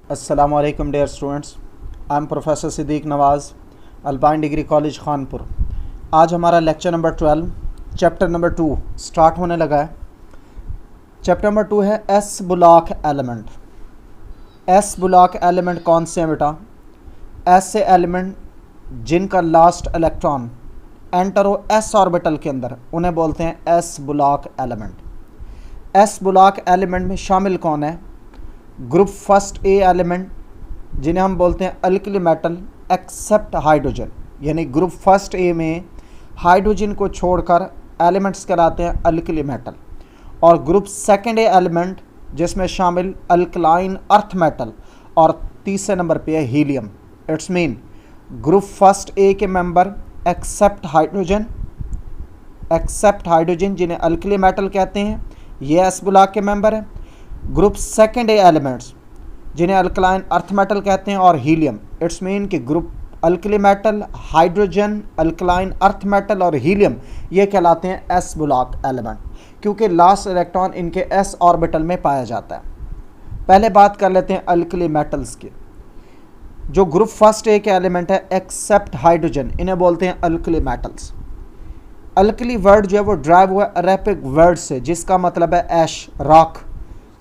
अस्सलाम वालेकुम dear students, I am professor Siddique Nawaz, Alpine degree college Khanpur. आज हमारा lecture number 12 chapter number 2 start होने लगा है। चैप्टर नंबर 2 है S block element. S block element कौन से हैं बेटा? ऐसे एलिमेंट जिनका लास्ट इलेक्ट्रॉन एंटर हो एस ऑर्बिटल के अंदर, उन्हें बोलते हैं S block element. S block element में शामिल कौन है? ग्रुप फर्स्ट ए एलिमेंट जिन्हें हम बोलते हैं अल्कली मेटल एक्सेप्ट हाइड्रोजन, यानी ग्रुप फर्स्ट ए में हाइड्रोजन को छोड़कर एलिमेंट्स कहलाते हैं अल्कली मेटल। और ग्रुप सेकेंड ए एलिमेंट जिसमें शामिल अल्कलाइन अर्थ मेटल, और तीसरे नंबर पे है helium. It's mean group first A के मेंबर एक्सेप्ट हाइड्रोजन जिन्हें अल्कली मेटल कहते हैं, ये एस ब्लॉक के मेंबर हैं। ग्रुप सेकेंड ए एलिमेंट्स जिन्हें अल्कलाइन अर्थ मेटल कहते हैं और हीलियम। इट्स मीन कि group alkali metal, hydrogen, alkaline earth metal और हीलियम ये कहलाते हैं एस ब्लॉक एलिमेंट, क्योंकि लास्ट इलेक्ट्रॉन इनके एस ऑर्बिटल में पाया जाता है। पहले बात कर लेते हैं अल्कली मेटल्स की। जो ग्रुप फर्स्ट ए के एलिमेंट है एक्सेप्ट हाइड्रोजन, इन्हें बोलते हैं अल्कली मेटल्स। अल्कली वर्ड जो है वो ड्राइव हुआ अरेबिक वर्ड से, जिसका मतलब है ऐश, रॉक।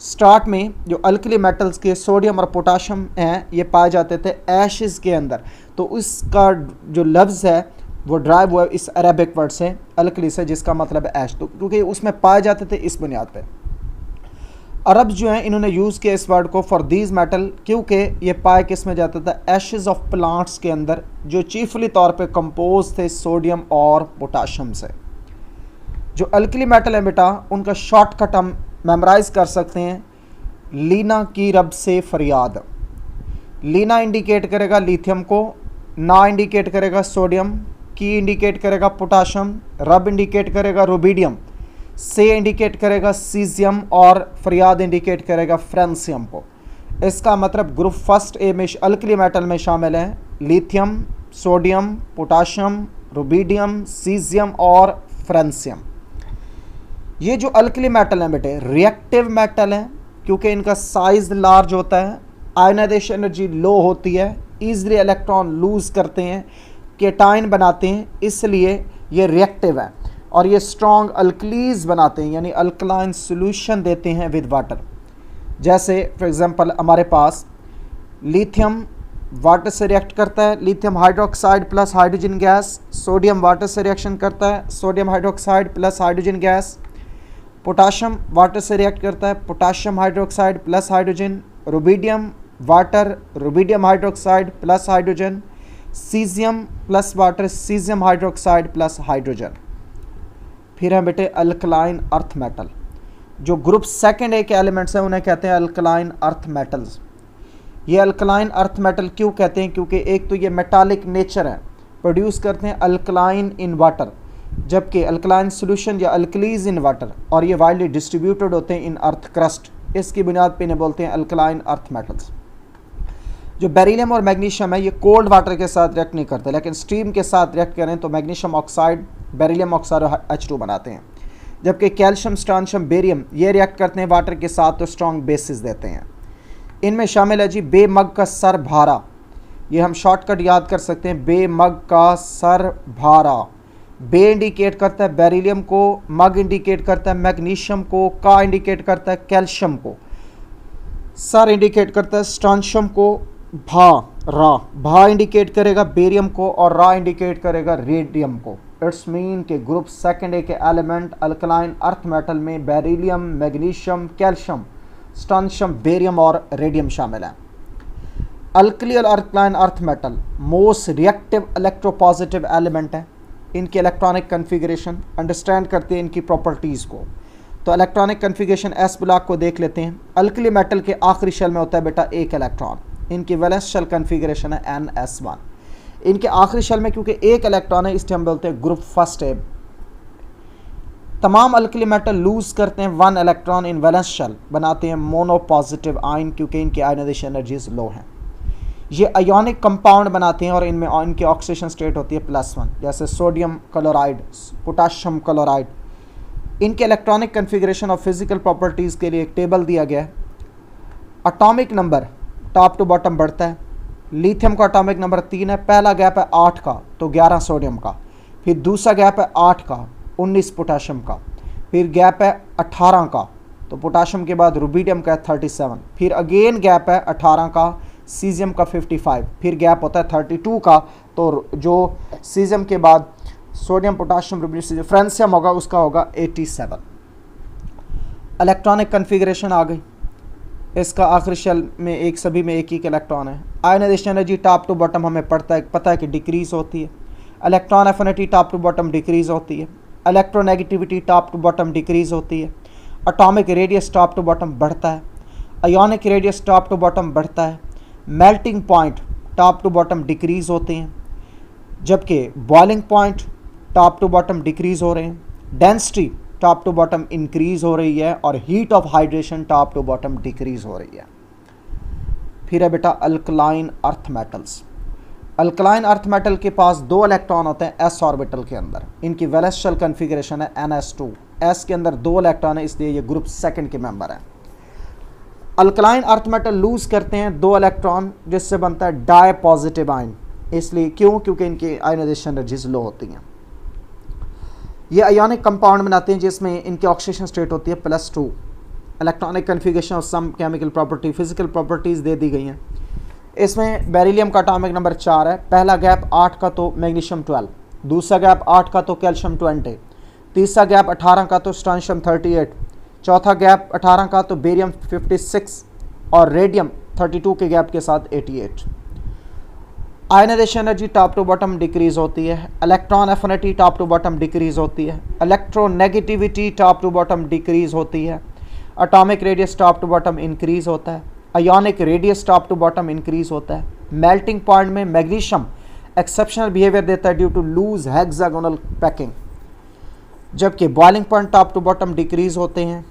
स्टार्ट में जो अल्कली मेटल्स के सोडियम और पोटाशियम हैं ये पाए जाते थे ऐशेस के अंदर, तो उसका जो लफ्ज़ है वो ड्राइव हुआ इस अरेबिक वर्ड से, अल्कली से, जिसका मतलब है ऐश। तो क्योंकि उसमें पाए जाते थे इस बुनियाद पे अरब जो हैं इन्होंने यूज़ किया इस वर्ड को फॉर दीज मेटल, क्योंकि ये पाए किस में जाता था? एशेज़ ऑफ प्लांट्स के अंदर, जो चीफली तौर पे कंपोज थे सोडियम और पोटाशियम से। जो अल्कली मेटल है बेटा, उनका शॉर्टकट हम मेमोराइज कर सकते हैं, लीना की रब से फरियाद। लीना इंडिकेट करेगा लिथियम को, ना इंडिकेट करेगा सोडियम, की इंडिकेट करेगा पोटाशियम, रब इंडिकेट करेगा रुबिडियम, से इंडिकेट करेगा सीजियम और फरियाद इंडिकेट करेगा फ्रांसियम को। इसका मतलब ग्रुप फर्स्ट ए में अल्कली मेटल में शामिल हैं lithium, sodium, potassium, rubidium, caesium और फ्रांसियम। ये जो अल्कली मेटल हैं बेटे रिएक्टिव मेटल हैं, क्योंकि इनका साइज लार्ज होता है, आयनाइजेशन एनर्जी लो होती है, ईजिली इलेक्ट्रॉन लूज़ करते हैं, केटाइन बनाते हैं, इसलिए ये रिएक्टिव है। और ये स्ट्रॉन्ग अल्कलीज बनाते हैं, यानी अल्कलाइन सॉल्यूशन देते हैं विद वाटर। जैसे फॉर एग्जांपल हमारे पास लिथियम वाटर से रिएक्ट करता है, lithium hydroxide plus hydrogen gas. Sodium water से रिएक्शन करता है, sodium hydroxide plus hydrogen gas. Potassium water से रिएक्ट करता है, potassium hydroxide plus hydrogen. Rubidium water, rubidium hydroxide plus hydrogen. Caesium plus water, caesium hydroxide plus hydrogen. फिर हैं बेटे alkaline earth metal. जो ग्रुप सेकेंड ए के एलिमेंट्स हैं उन्हें कहते हैं अल्कलाइन अर्थ मेटल्स। ये अल्कलाइन अर्थ मेटल क्यों कहते हैं? क्योंकि एक तो ये मेटालिक नेचर है, प्रोड्यूस करते हैं अल्कलाइन इन वाटर, जबकि अल्कलाइन सॉल्यूशन या अल्कलीज इन वाटर, और ये वाइडली डिस्ट्रीब्यूटेड होते हैं इन अर्थ क्रस्ट। इसकी बुनियाद पे इन्हें बोलते हैं अल्कलाइन अर्थ मेटल्स। जो बेरिलियम और मैग्नीशियम है ये कोल्ड वाटर के साथ रिएक्ट नहीं करते, लेकिन स्टीम के साथ रिएक्ट करें तो मैग्नीशियम ऑक्साइड, बेरिलियम ऑक्साइड और H2 बनाते हैं। जबकि कैल्शियम, स्ट्रांशियम, बेरियम ये रिएक्ट करते हैं वाटर के साथ तो स्ट्रॉन्ग बेसिस देते हैं। इनमें शामिल है जी बेमग का सर भारा, ये हम शॉर्टकट याद कर सकते हैं, बेमग का सर भारा। बे इंडिकेट करता है बेरिलियम को, मग इंडिकेट करता है मैग्नीशियम को, का इंडिकेट करता है कैल्शियम को, सर इंडिकेट करता है स्ट्रांशियम को, भा इंडिकेट करेगा बेरियम को, और रा इंडिकेट करेगा रेडियम को। इट्स मीन के ग्रुप सेकेंड ए के एलिमेंट अल्कलाइन अर्थ मेटल में बेरिलियम, मैग्नीशियम, कैल्शियम, स्ट्रांशियम, बेरियम और रेडियम शामिल हैं। अल्कली और alkaline earth metal most reactive electropositive element है। इनकी इलेक्ट्रॉनिक कन्फिगरेशन अंडरस्टैंड करते हैं इनकी प्रॉपर्टीज़ को। तो इलेक्ट्रॉनिक कन्फिगरेशन एस ब्लॉक को देख लेते हैं। अल्कली मेटल के आखिरी शेल में होता है बेटा एक इलेक्ट्रॉन, इनकी वैलेंस शेल कन्फिगरेशन है NS1। इनके आखिरी शेल में क्योंकि एक इलेक्ट्रॉन है इसलिए हम बोलते हैं ग्रुप फर्स्ट ए। तमाम अल्कली मेटल लूज करते हैं 1 इलेक्ट्रॉन इन वैलेंस शेल, बनाते हैं मोनो पॉजिटिव आयन, क्योंकि इनकी आयनाइजेशन एनर्जीज लो हैं। ये आयोनिक कंपाउंड बनाते हैं और इनमें इनकी ऑक्सीडेशन स्टेट होती है +1, जैसे सोडियम क्लोराइड, पोटाशियम क्लोराइड। इनके इलेक्ट्रॉनिक कन्फिगरेशन और फिजिकल प्रॉपर्टीज़ के लिए एक टेबल दिया गया है। Atomic number top to bottom बढ़ता है। लिथियम का एटॉमिक नंबर 3 है, पहला गैप है 8 का तो 11 सोडियम का, फिर दूसरा गैप है 8 का 19 पोटाशियम का, फिर गैप है 18 का तो पोटाशियम के बाद रुबीडियम का है 37, फिर अगेन गैप है 18 का सीजियम का 55, फिर गैप होता है 32 का तो जो सीजियम के बाद सोडियम पोटाशियम रुबीडियम फ्रांसियम होगा उसका होगा 87। इलेक्ट्रॉनिक कन्फिग्रेशन आ गई। इसका आखिरी शेल में एक सभी में एक ही इलेक्ट्रॉन है। Ionisation energy top to bottom हमें पता है कि डिक्रीज होती है। Electron affinity top to bottom decrease होती है। Electronegativity top to bottom decrease होती है। Atomic radius top to bottom बढ़ता है। Ionic radius top to bottom बढ़ता है। Melting point top to bottom decrease होते हैं, जबकि boiling point top to bottom decrease हो रहे हैं। Density top to bottom increase हो रही है और heat of hydration top to bottom decrease हो रही है। फिर है बेटा alkaline earth metals. Alkaline earth metal के पास 2 इलेक्ट्रॉन होते हैं एस ऑर्बिटल के अंदर। इनकी वैलेंस शेल कन्फिग्रेशन है NS2। एस के अंदर 2 इलेक्ट्रॉन है, इसलिए ये ग्रुप सेकंड के मेंबर है। अल्कलाइन अर्थ मेटल लूज करते हैं 2 इलेक्ट्रॉन, जिससे बनता है डाई पॉजिटिव आयन। इसलिए क्योंकि इनकी आयनाइजेशन एनर्जीज लो होती हैं। ये आयोनिक कंपाउंड बनाते हैं जिसमें इनकी ऑक्सीडेशन स्टेट होती है +2। इलेक्ट्रॉनिक कन्फिग्रेशन और some chemical property physical properties दे दी गई हैं। इसमें बेरिलियम का एटॉमिक नंबर 4 है। पहला गैप 8 का तो मैग्नीशियम 12, दूसरा गैप 8 का तो कैल्शियम 20, तीसरा गैप 18 का तो स्ट्रांशियम 38, चौथा गैप 18 का तो बेरियम 56 और रेडियम 32 के गैप के साथ 88। Ionization energy top to bottom decrease होती है। Electron affinity top to bottom decrease होती है। Electronegativity top to bottom decrease होती है। Atomic radius top to bottom increase होता है। Ionic radius top to bottom increase होता है। मेल्टिंग पॉइंट में मैग्नीशियम एक्सेप्शनल बिहेवियर देता है due to loose hexagonal packing, जबकि boiling point top to bottom decrease होते हैं।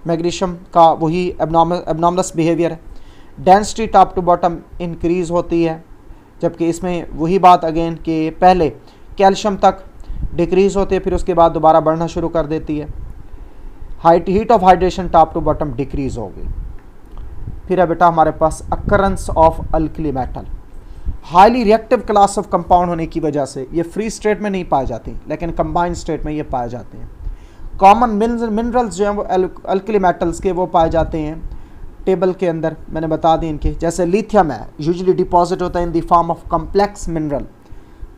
मैग्नीशियम का वही एबनॉर्मलस बिहेवियर है। Density top to bottom increase होती है, जबकि इसमें वही बात अगेन कि पहले कैल्शियम तक डिक्रीज होती है, फिर उसके बाद दोबारा बढ़ना शुरू कर देती है। Heat of hydration top to bottom decrease होगी। फिर है बेटा हमारे पास occurrence of alkali metal. Highly reactive class of compound होने की वजह से ये फ्री स्टेट में नहीं पाए जाती, लेकिन कंबाइंड स्टेट में ये पाए जाते हैं। कॉमन मिनरल्स जो हैं वो अल्कली मेटल्स के वो पाए जाते हैं टेबल के अंदर, मैंने बता दी इनके। जैसे लिथियम है, यूजुअली डिपॉजिट होता है in the form of complex mineral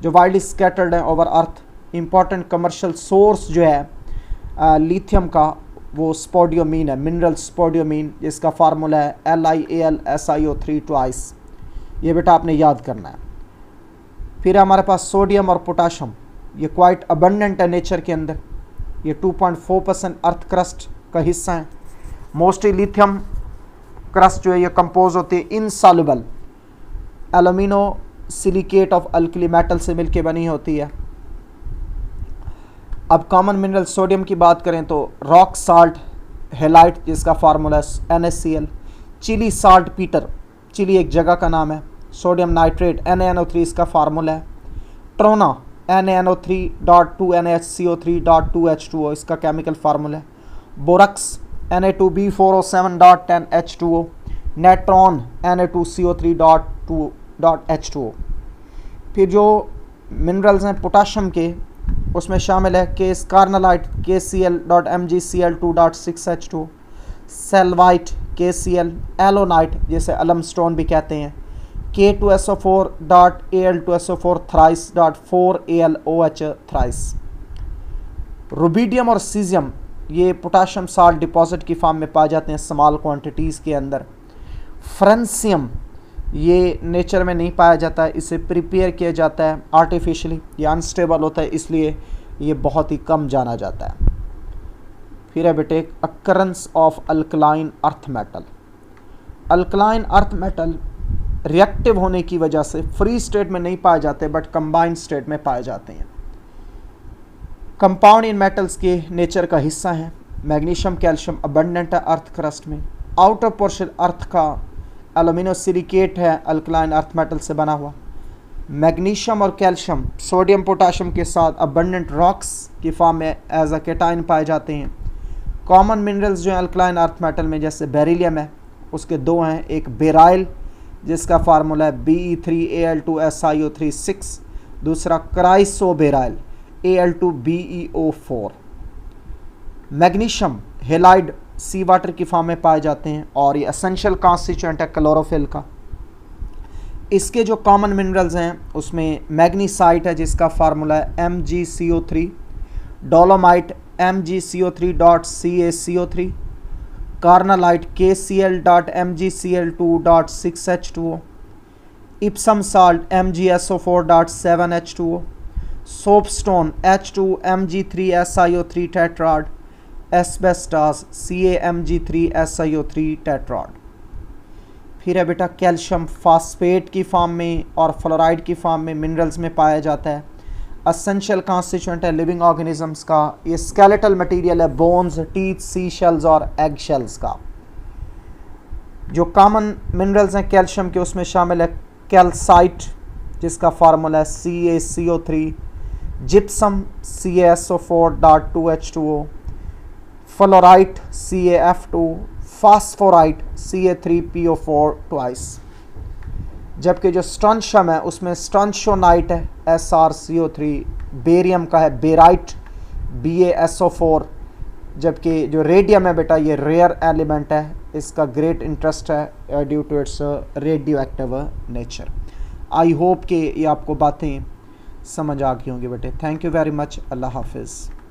जो वाइडली स्कैटर्ड है over earth. Important commercial source जो है लिथियम का वो स्पोडियोमीन है, मिनरल स्पोडियोमीन, जिसका फार्मूला है LiAlSiO3 ट्वाइस। ये बेटा आपने याद करना है। फिर हमारे पास सोडियम और पोटाशियम, ये क्वाइट अबंडेंट है नेचर के अंदर। ये 2.4% अर्थ क्रस्ट का हिस्सा है। मोस्टली लिथियम क्रस्ट जो है ये कंपोज होती है insoluble alumino silicate of alkali metal से मिलके बनी होती है। अब कॉमन मिनरल सोडियम की बात करें तो रॉक साल्ट हेलाइट, जिसका फार्मूला है NaCl। Chile saltpetre, Chile एक जगह का नाम है। सोडियम नाइट्रेट NaNO3 इसका फार्मूला है। ट्रोना NaNO3.2NaHCO3.2H2O इसका केमिकल फार्मूला है। Borax Na2B4O7.10H2O। Natron Na2CO3.2H2O। फिर जो मिनरल्स हैं पोटाशियम के, उसमें शामिल है केस कार्नलाइट KCl.MgCl2.6H2, सेलवाइट KCl, एलोनाइट जिसे अलमस्टोन भी कहते हैं K2SO4.Al2SO4 thrice.4AlOH thrice। रुबीडियम और सीजियम ये पोटाशियम साल्ट डिपॉजिट की फॉर्म में पाए जाते हैं स्मॉल क्वांटिटीज़ के अंदर। फ्रांसियम ये नेचर में नहीं पाया जाता है, इसे प्रिपेयर किया जाता है आर्टिफिशियली। ये अनस्टेबल होता है, इसलिए ये बहुत ही कम जाना जाता है। फिर है बेटे occurrence of alkaline earth metal. Alkaline earth metal reactive होने की वजह से फ्री स्टेट में नहीं पाए जाते, बट कंबाइंड स्टेट में पाए जाते हैं। कंपाउंड इन मेटल्स के नेचर का हिस्सा है। मैग्नीशियम कैल्शियम अबंडेंट है अर्थ क्रस्ट में। आउटर पोर्शन अर्थ का एल्यूमिनो सिलिकेट है, अल्कलाइन अर्थ मेटल से बना हुआ। मैग्नीशियम और कैल्शियम सोडियम पोटाशियम के साथ अबंडेंट रॉक्स की फॉर्म में एज अ केटाइन पाए जाते हैं। कॉमन मिनरल्स जो हैं अल्कलाइन अर्थ मेटल में, जैसे बेरिलियम है, उसके 2 हैं, एक बेराइल जिसका फार्मूला है Be3Al2SiO3 6। दूसरा क्राइसोबेराइल Al2BeO4। मैग्नीशियम हेलाइड सी वाटर की फॉर्म में पाए जाते हैं और ये एसेंशियल कॉन्स्टिट्यूएंट है क्लोरोफिल का। इसके जो कॉमन मिनरल्स हैं उसमें मैग्नीसाइट है जिसका फार्मूला है MgCO3, dolomite MgCO3.CaCO3, carnallite KCl.MgCl2.6H2O, Epsom salt MgSO4.7H2O, soapstone H2Mg3SiO3 tetrad, asbestos CaMg3SiO3 tetrad. फिर है बेटा कैल्शियम फास्फेट की फॉर्म में और फ्लोराइड की फॉर्म में मिनरल्स में पाया जाता है। असेंशियल कॉन्स्टिट्यूएंट है लिविंग ऑर्गेनिजम्स का। ये स्केलेटल मटेरियल है बोन्स, टीथ, सी शेल्स और एग शेल्स का। जो कॉमन मिनरल्स हैं कैल्शियम के उसमें शामिल है कैल्साइट जिसका फार्मूला है CaCO3, gypsum CaSO4.2H2O, fluorite CaF2, फास्फोराइट Ca3PO4 twice. जबकि जो स्ट्रॉन्शियम है उसमें स्ट्रॉन्शियोनाइट है SrCO3, बेरियम का है बेराइट BaSO4। जबकि जो रेडियम है बेटा ये रेयर एलिमेंट है, इसका ग्रेट इंटरेस्ट है due to its radioactive nature. I hope कि ये आपको बातें समझ आ गई होंगी बेटे। Thank you very much. Allah हाफिज़।